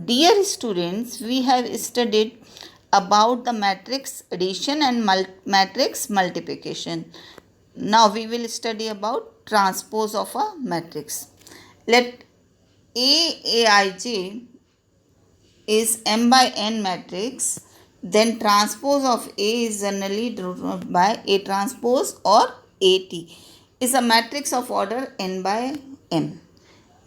Dear students, we have studied about the matrix addition and matrix multiplication. Now we will study about transpose of a matrix. Let Aij is m by n matrix, then transpose of A is generally denoted by A transpose or AT is a matrix of order n by m.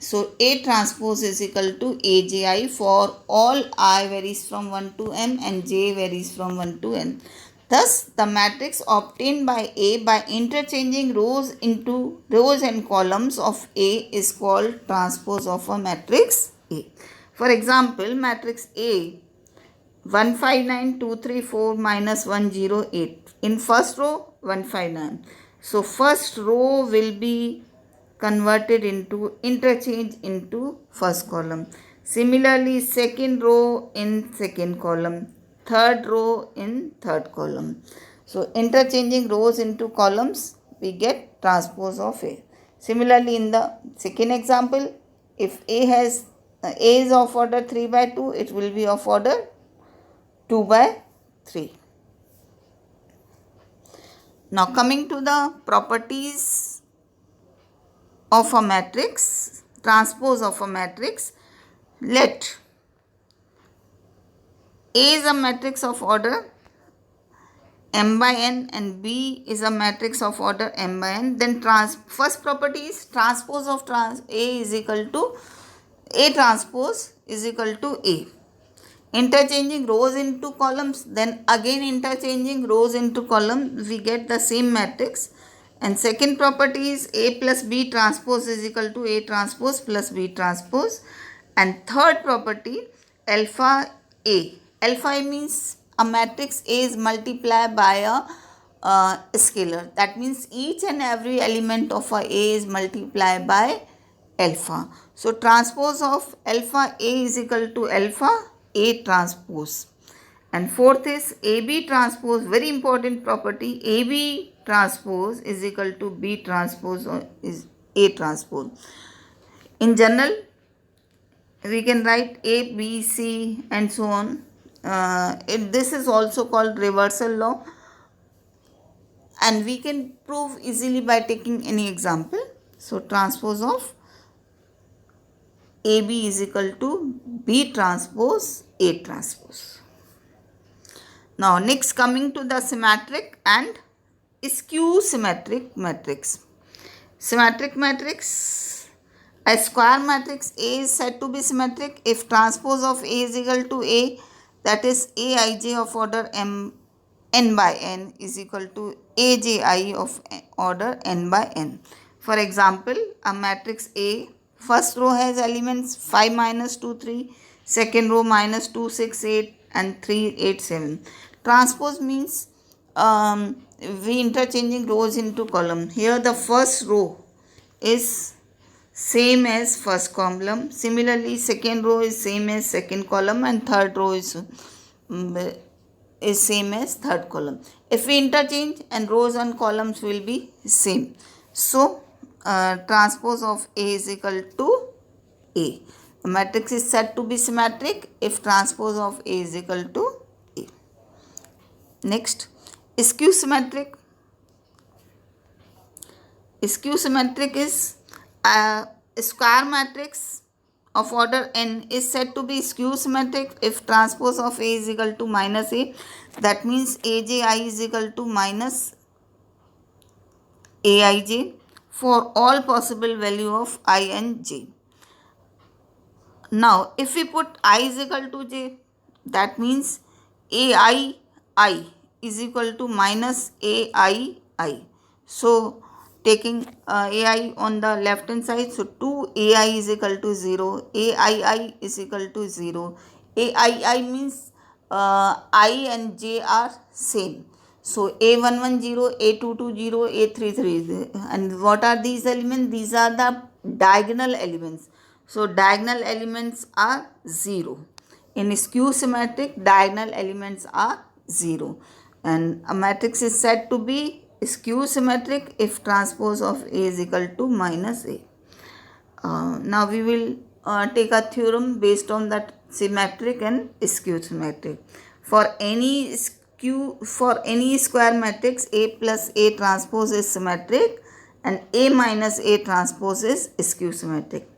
So A transpose is equal to AJI for all I varies from 1 to m and j varies from 1 to n. Thus, the matrix obtained by A by interchanging rows into rows and columns of A is called transpose of a matrix A. For example, matrix A 159, 2, 3, 4, minus 1, 0, 8. In first row, 159. So, first row will be converted into interchange into first column. Similarly, second row in second column, third row in third column. So interchanging rows into columns, we get transpose of A. Similarly, in the second example, if A is of order 3 by 2, it will be of order 2 by 3. Now coming to the properties of a matrix, transpose of a matrix, let A is a matrix of order m by n and B is a matrix of order m by n. Then first property is transpose of A is equal to A transpose is equal to A. Interchanging rows into columns, then again interchanging rows into columns, we get the same matrix. And second property is A plus B transpose is equal to A transpose plus B transpose. And third property, alpha A. Alpha A means a matrix A is multiplied by a scalar. That means each and every element of a A is multiplied by alpha. So transpose of alpha A is equal to alpha A transpose. And fourth is AB transpose, very important property. AB transpose is equal to B transpose or is A transpose. In general, we can write A, B, C and so on. This is also called reversal law. And we can prove easily by taking any example. So transpose of AB is equal to B transpose A transpose. Now next coming to the symmetric and skew symmetric matrix. Symmetric matrix, a square matrix A is said to be symmetric if transpose of A is equal to A, that is Aij of order n by n is equal to Aji of order n by n. For example, a matrix A, first row has elements 5, minus 2, 3, second row minus 2, 6, 8 and 3, 8, 7. Transpose means we interchanging rows into column. Here the first row is same as first column. Similarly, second row is same as second column and third row is same as third column. If we interchange and rows and columns will be same. So, transpose of A is equal to A. A matrix is said to be symmetric if transpose of A is equal to A. Next, skew symmetric. Skew symmetric is a square matrix of order n is said to be skew symmetric if transpose of A is equal to minus A. That means Aj is equal to minus Aij for all possible value of I and j. Now, if we put I is equal to j, that means Ai is equal to minus Aii. So, taking Ai on the left hand side, so 2Ai is equal to 0, Aii is equal to 0. Aii means I and j are same. So A110, A220, A33. And what are these elements? These are the diagonal elements. So diagonal elements are 0. In skew symmetric, diagonal elements are 0. And a matrix is said to be skew symmetric if transpose of A is equal to minus A. Now we will take a theorem based on that symmetric and skew symmetric. For any square matrix, A plus A transpose is symmetric and A minus A transpose is skew symmetric.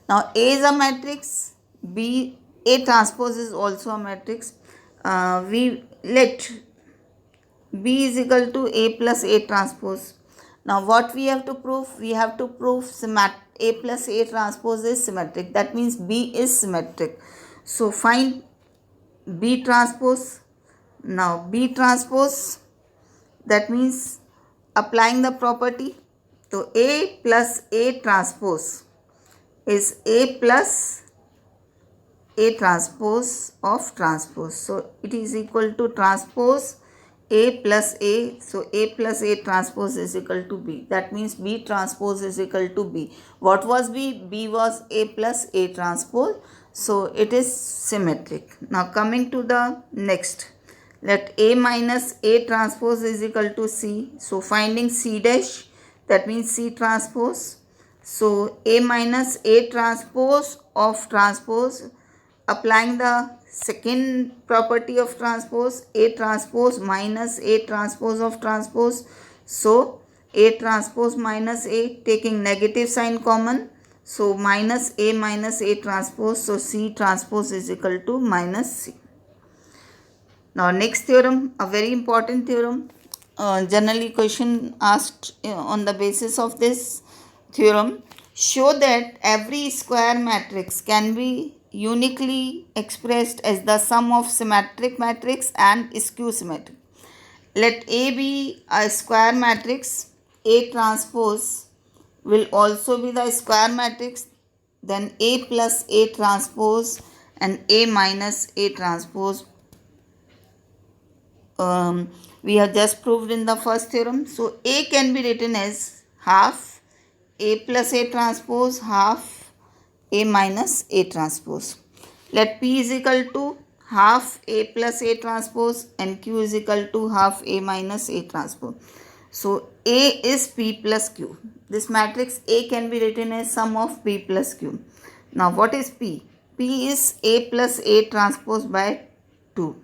Now A is a matrix, B A transpose is also a matrix. We let B is equal to A plus A transpose. Now what we have to prove? We have to prove A plus A transpose is symmetric. That means B is symmetric. So find B transpose. Now B transpose, that means applying the property. So A plus A transpose is A plus A transpose of transpose. So it is equal to transpose A plus A. So A plus A transpose is equal to B. That means B transpose is equal to B. What was B? B was A plus A transpose. So it is symmetric. Now coming to the next. Let A minus A transpose is equal to C. So finding C dash, that means C transpose. So A minus A transpose of transpose, applying the second property of transpose, A transpose minus A transpose of transpose. So A transpose minus A, taking negative sign common. So minus A transpose. So C transpose is equal to minus C. Now next theorem, a very important theorem. Generally question asked on the basis of this theorem. Show that every square matrix can be uniquely expressed as the sum of symmetric matrix and skew symmetric. Let A be a square matrix. A transpose will also be the square matrix. Then A plus A transpose and A minus A transpose. We have just proved in the first theorem. So A can be written as half A plus A transpose, half A minus A transpose. Let P is equal to half A plus A transpose and Q is equal to half A minus A transpose. So A is P plus Q. This matrix A can be written as sum of P plus Q. Now what is P? P is A plus A transpose by 2.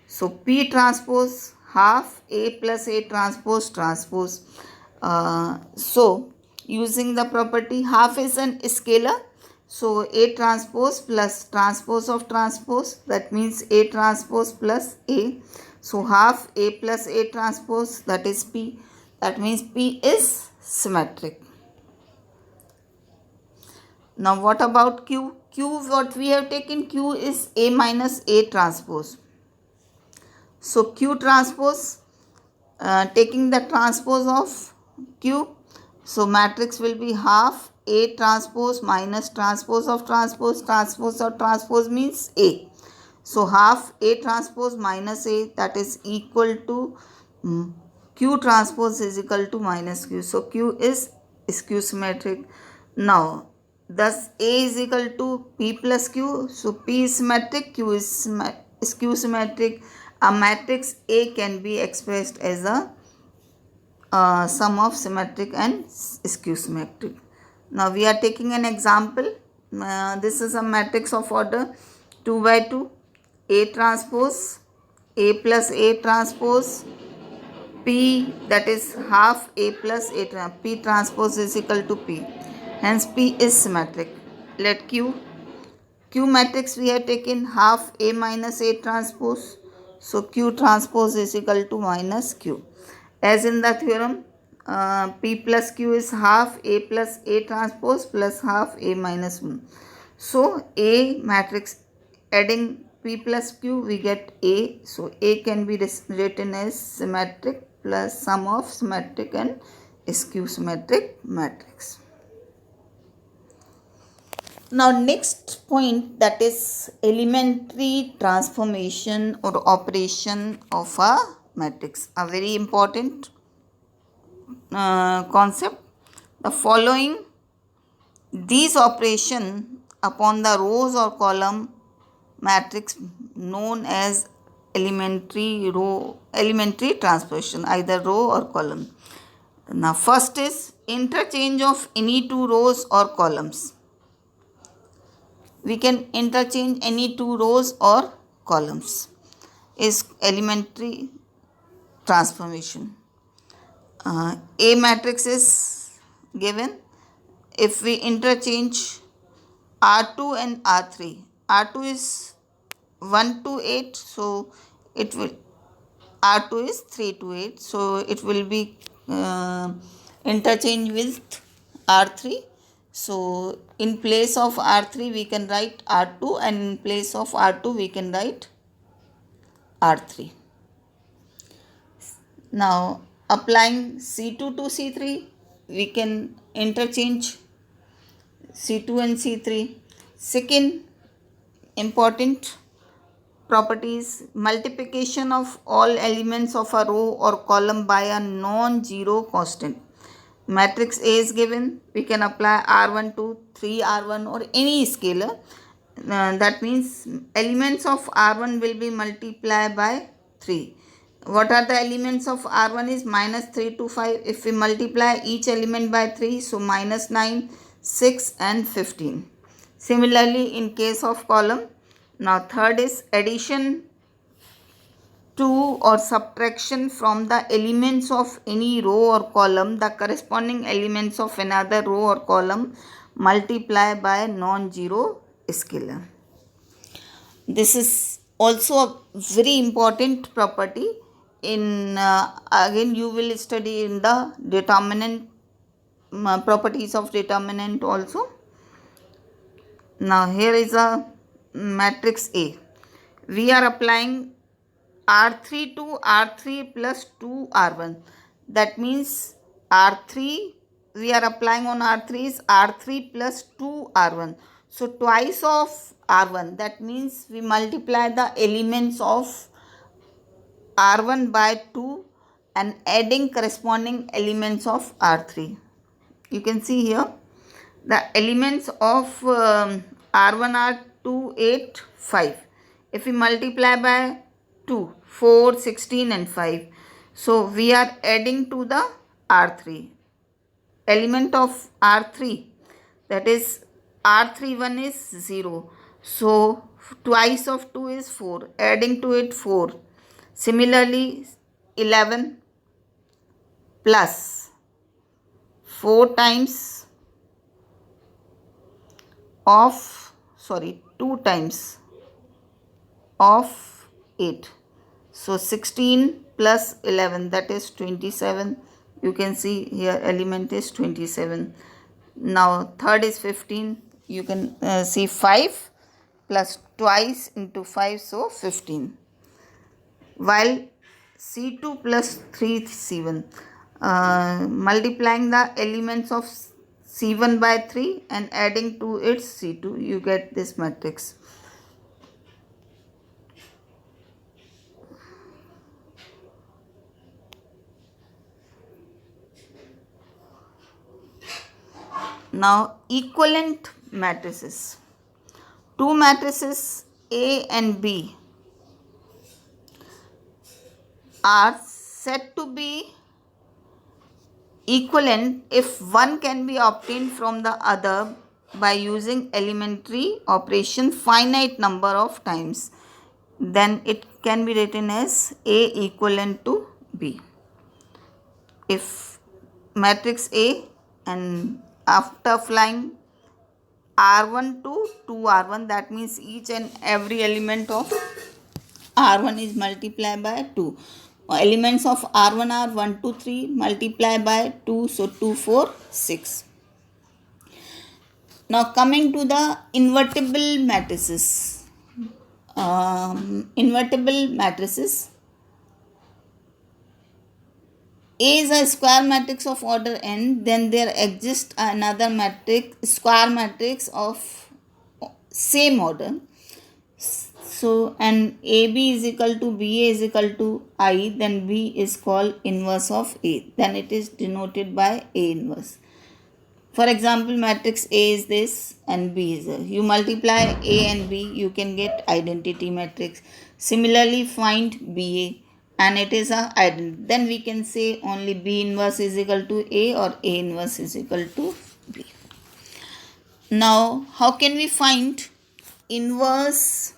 So P transpose half A plus A transpose transpose. So using the property, half is an scalar. So A transpose plus transpose of transpose, that means A transpose plus A. So half A plus A transpose, that is P. That means P is symmetric. Now what about Q? Q, what we have taken, Q is A minus A transpose. So Q transpose, taking the transpose of Q, so matrix will be half A transpose minus transpose of transpose. Transpose of transpose means A. So half A transpose minus A, that is equal to Q transpose is equal to minus Q. So Q is skew symmetric. Now thus A is equal to P plus Q. So P is symmetric, Q is skew symmetric. A matrix A can be expressed as a sum of symmetric and skew symmetric. Now we are taking an example. This is a matrix of order 2 by 2. A transpose, A plus A transpose, P, that is half A plus A, P transpose is equal to P. Hence P is symmetric. Let Q matrix we have taken half A minus A transpose. So Q transpose is equal to minus Q. As in the theorem, P plus Q is half A plus A transpose plus half A minus 1. So A matrix, adding P plus Q we get A. So A can be written as symmetric plus sum of symmetric and skew symmetric matrix. Now next point, that is elementary transformation or operation of a matrix. A very important concept. The following, these operation upon the rows or column matrix known as elementary transformation, either row or column. Now first is interchange of any two rows or columns. we can interchange any two rows or columns is elementary transformation. A matrix is given. If we interchange R2 and R3, R2 is 1 to 8, so it will, R2 is 3 to 8, so it will be interchange with R3. So in place of R3 we can write R2, and in place of R2 we can write R3. Now applying C2 to C3, we can interchange C2 and C3. Second important property is multiplication of all elements of a row or column by a non-zero constant. Matrix A is given, we can apply R1 to 3R1 or any scalar. That means elements of R1 will be multiplied by 3. What are the elements of R1 is minus 3 to 5. If we multiply each element by 3, so minus 9, 6 and 15. Similarly in case of column. Now third is addition to or subtraction from the elements of any row or column, the corresponding elements of another row or column multiply by non-zero scalar. This is also a very important property. In again you will study in the determinant properties of determinant also. Now here is a matrix A. We are applying R3 to R3 plus 2R1. That means R3 we are applying on R3 is R3 plus 2R1. So twice of R1. That means we multiply the elements of R1 by 2 and adding corresponding elements of R3. You can see here the elements of R1 are 2, 8, 5. If we multiply by 2, 4, 16 and 5. So we are adding to the R3. Element of R3, that is R31 is 0. So twice of 2 is 4. Adding to it 4. Similarly 11 plus 4 times of 2 times of 8. So 16 plus 11, that is 27. You can see here element is 27. Now third is 15. You can see 5 plus twice into 5, so 15. While C2 plus 3 C1. Multiplying the elements of C1 by 3 and adding to its C2, you get this matrix. Now equivalent matrices. Two matrices A and B are said to be equivalent if one can be obtained from the other by using elementary operation finite number of times. Then it can be written as A equivalent to B. If matrix A, and after flying R1 to 2R1, that means each and every element of R1 is multiplied by 2. Elements of R1 are 1, 2, 3 multiplied by 2, so 2, 4, 6. Now coming to the invertible matrices. Invertible matrices. A is a square matrix of order n, then there exists another matrix, square matrix of same order. So, and AB is equal to BA is equal to I, then B is called inverse of A. Then it is denoted by A inverse. For example, matrix A is this and B is this. You multiply A and B, you can get identity matrix. Similarly, find BA and it is a identity. Then we can say only B inverse is equal to A or A inverse is equal to B. Now, how can we find inverse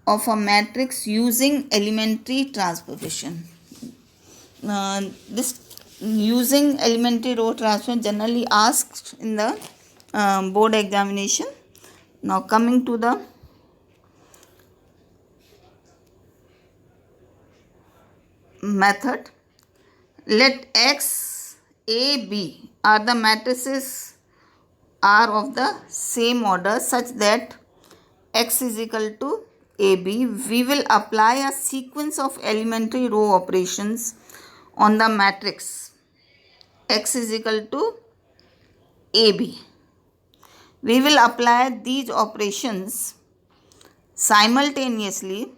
of a matrix using elementary transposition. This using elementary row transform generally asked in the board examination. Now coming to the method, let X, A, B are the matrices are of the same order such that X is equal to AB. We will apply a sequence of elementary row operations on the matrix X is equal to AB. We will apply these operations simultaneously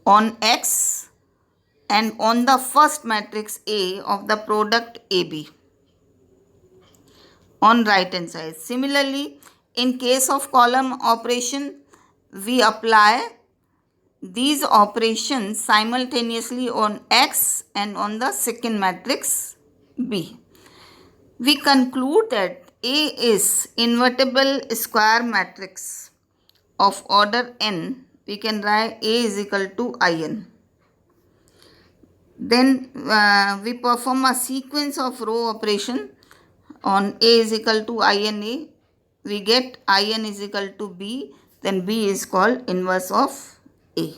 on X and on the first matrix A of the product AB on right hand side. Similarly, in case of column operation, we apply these operations simultaneously on X and on the second matrix B. We conclude that A is invertible square matrix of order n. We can write A is equal to In. Then we perform a sequence of row operation on A is equal to INA. We get In is equal to B. Then B is called inverse of A.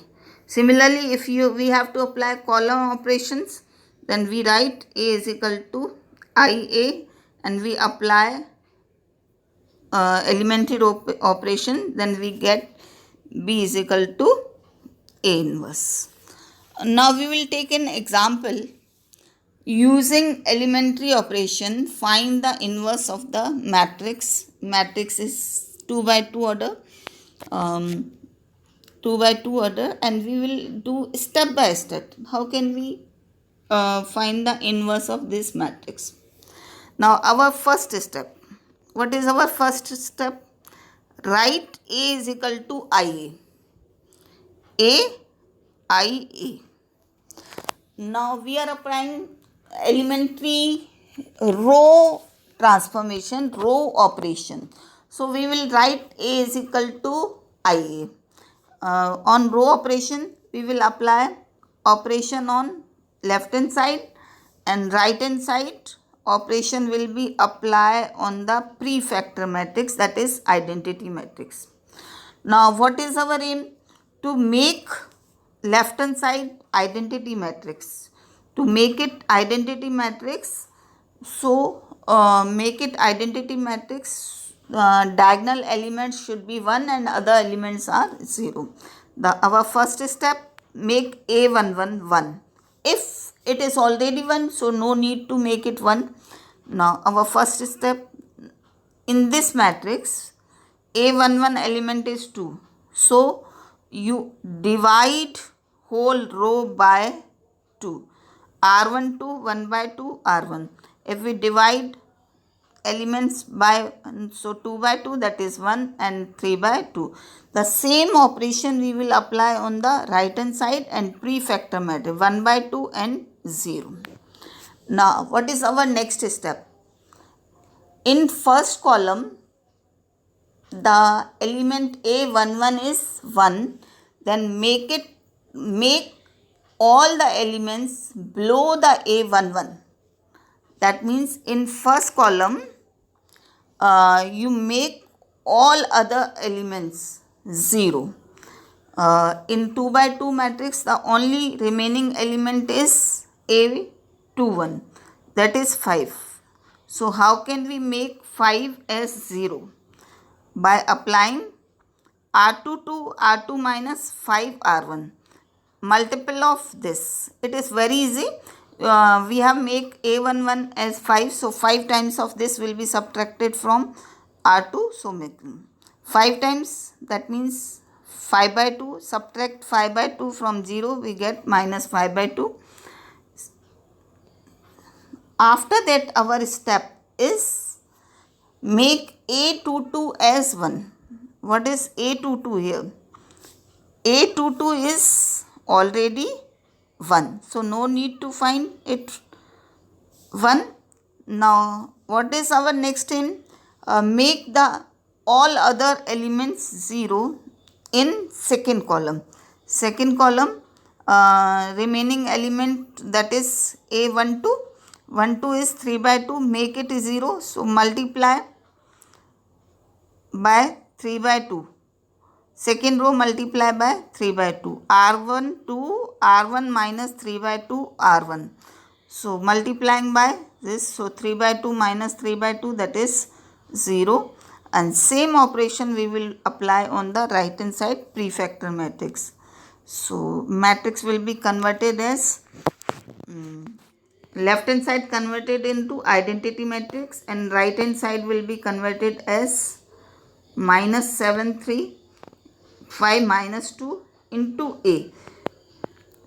Similarly, if we have to apply column operations, then we write A is equal to IA and we apply elementary operation, then we get B is equal to A inverse. Now we will take an example. Using elementary operation, find the inverse of the matrix. Matrix is 2 by 2 order. 2 by 2 order, and we will do step by step. How can we find the inverse of this matrix? Now our first step. What is our first step? Write A is equal to IA. IA. Now we are applying elementary row transformation, row operation. So we will write A is equal to IA. On row operation, we will apply operation on left hand side and right hand side. Operation will be applied on the prefactor matrix, that is identity matrix. Now what is our aim? To make left hand side identity matrix. To make it identity matrix, so make it identity matrix, diagonal elements should be 1 and other elements are 0. Our first step, make A11 1. If it is already 1, so no need to make it 1. Now our first step, in this matrix, A11 element is 2. So you divide whole row by 2. R12 1 by 2 R1. If we divide elements by, so 2 by 2, that is 1, and 3 by 2. The same operation we will apply on the right hand side and prefactor matrix 1 by 2 and 0. Now what is our next step? In first column, the element A11 is 1. Then make all the elements below the A11. That means in first column, you make all other elements 0. In 2 by 2 matrix, the only remaining element is A21, that is 5. So how can we make 5 as 0? By applying R2 to R2 minus 5 R1. Multiple of this. It is very easy. We have make A11 as 5. So 5 times of this will be subtracted from R2. So make 5 times, that means 5 by 2. Subtract 5 by 2 from 0. We get minus 5 by 2. After that, our step is make A22 as 1. What is A22 here? A22 is already 1. So no need to find it. 1. Now what is our next in? Make the all other elements 0 in second column. Second column, remaining element, that is A12. 12 is 3 by 2, make it 0. So multiply by 3 by 2. Second row multiply by 3 by 2. R1 2, R1 minus 3 by 2, R1. So multiplying by this, so 3 by 2 minus 3 by 2, that is 0. And same operation we will apply on the right hand side prefactor matrix. So matrix will be converted as left hand side converted into identity matrix, and right hand side will be converted as minus 7 3 5 minus 2 into A.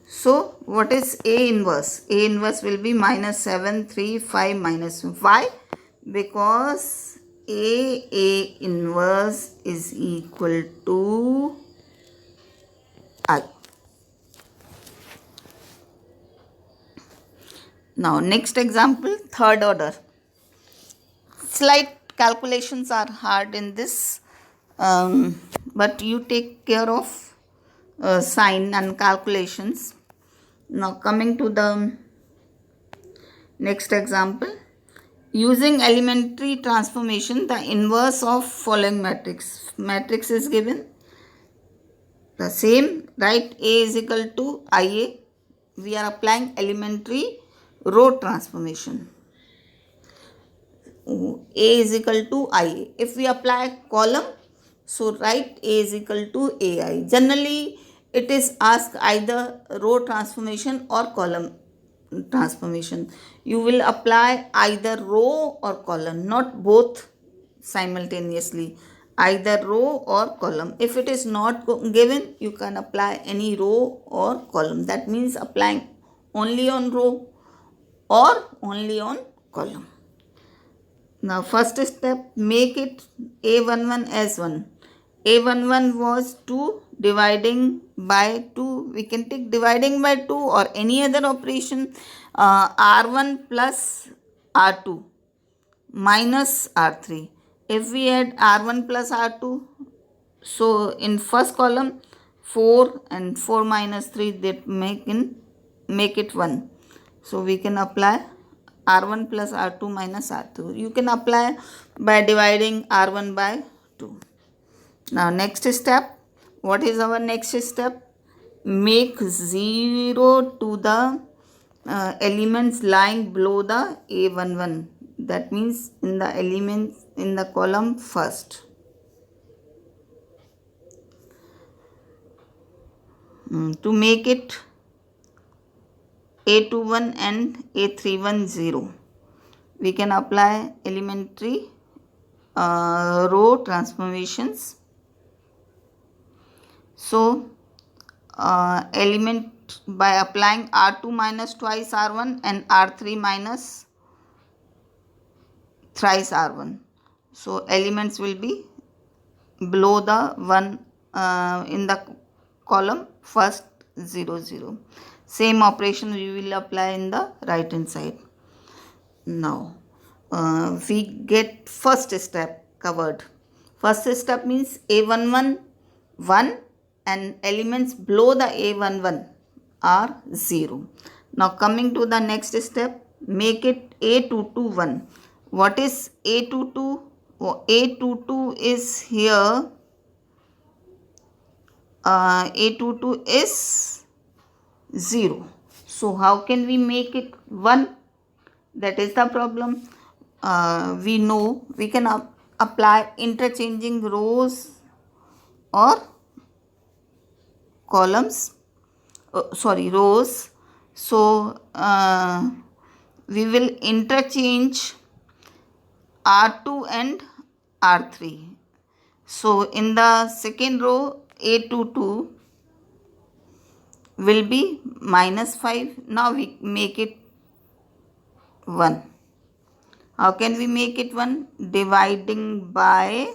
So what is A inverse? A inverse will be minus 7 3 5 minus 2. Why? Because A inverse is equal to I. Now next example, third order. Slight calculations are hard in this, but you take care of sign and calculations. Now coming to the next example, using elementary transformation, the inverse of following matrix. Matrix is given the same, right? A is equal to IA. We are applying elementary row transformation. A is equal to IA. If we apply column, so write A is equal to AI. Generally it is asked either row transformation or column transformation. You will apply either row or column, not both simultaneously, either row or column. If it is not given, you can apply any row or column. That means applying only on row or only on column. Now first step, make it A11 as 1. A11 was 2 dividing by 2. We can take dividing by 2 or any other operation. R1 plus R2 minus R3. If we add R1 plus R2, so in first column 4 and 4 minus 3, that make it 1. So we can apply R1 plus R2 minus R2. You can apply by dividing R1 by 2. Now next step, what is our next step? Make 0 to the elements lying below the A11. That means in the elements in the column first. To make it A21 and A31 0, we can apply elementary row transformations. So element by applying R2 minus twice R1 and R3 minus thrice R1. So elements will be below the one in the column first 0 0. Same operation we will apply in the right hand side. Now we get first step covered. First step means A11 1 and elements below the A11 are 0. Now coming to the next step, make it A22 1. What is A22? A22 is here. A22 is 0. So how can we make it 1? That is the problem. We know we can apply interchanging rows or columns, rows. So we will interchange R2 and R3. So in the second row, A22 will be minus 5. Now we make it 1. How can we make it 1? Dividing by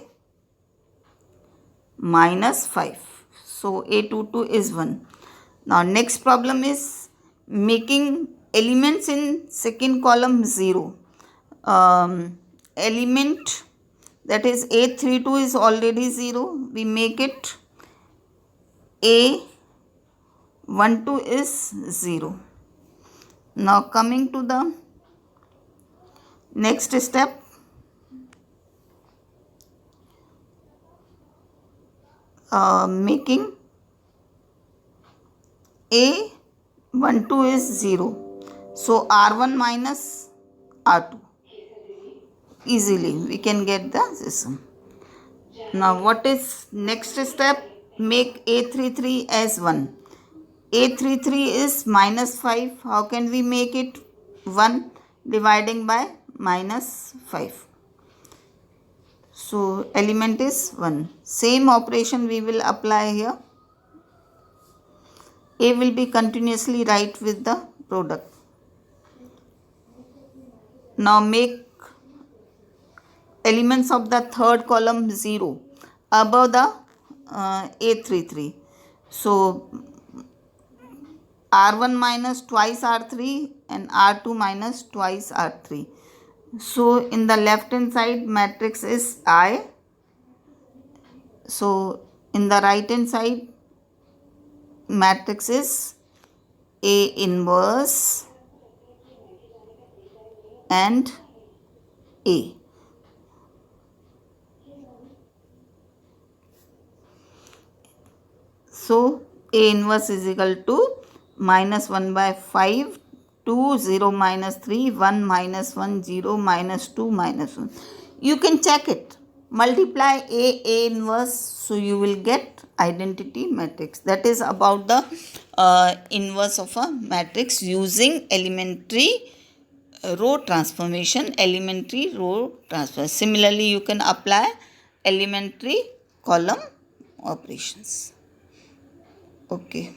minus 5. So A22 is 1. Now next problem is making elements in second column 0. Element that is A32 is already 0. We make it A12 is 0. Now coming to the next step. Making A12 is 0. So R1 minus R2. Easily we can get the system. Now what is next step? Make A33 as 1. A33 is minus 5. How can we make it 1? Dividing by minus 5. So element is 1. Same operation we will apply here. A will be continuously right with the product. Now make elements of the third column 0 above the A33. So R1 minus twice R3 and R2 minus twice R3. So in the left hand side matrix is I. So in the right hand side matrix is A inverse and A. So A inverse is equal to minus 1 by 5, 2, 0 minus 3, 1 minus 1, 0 minus 2 minus 1. You can check it. Multiply A inverse, so you will get identity matrix. That is about the inverse of a matrix using elementary row transformation, elementary row transfer. Similarly, you can apply elementary column operations. Okay.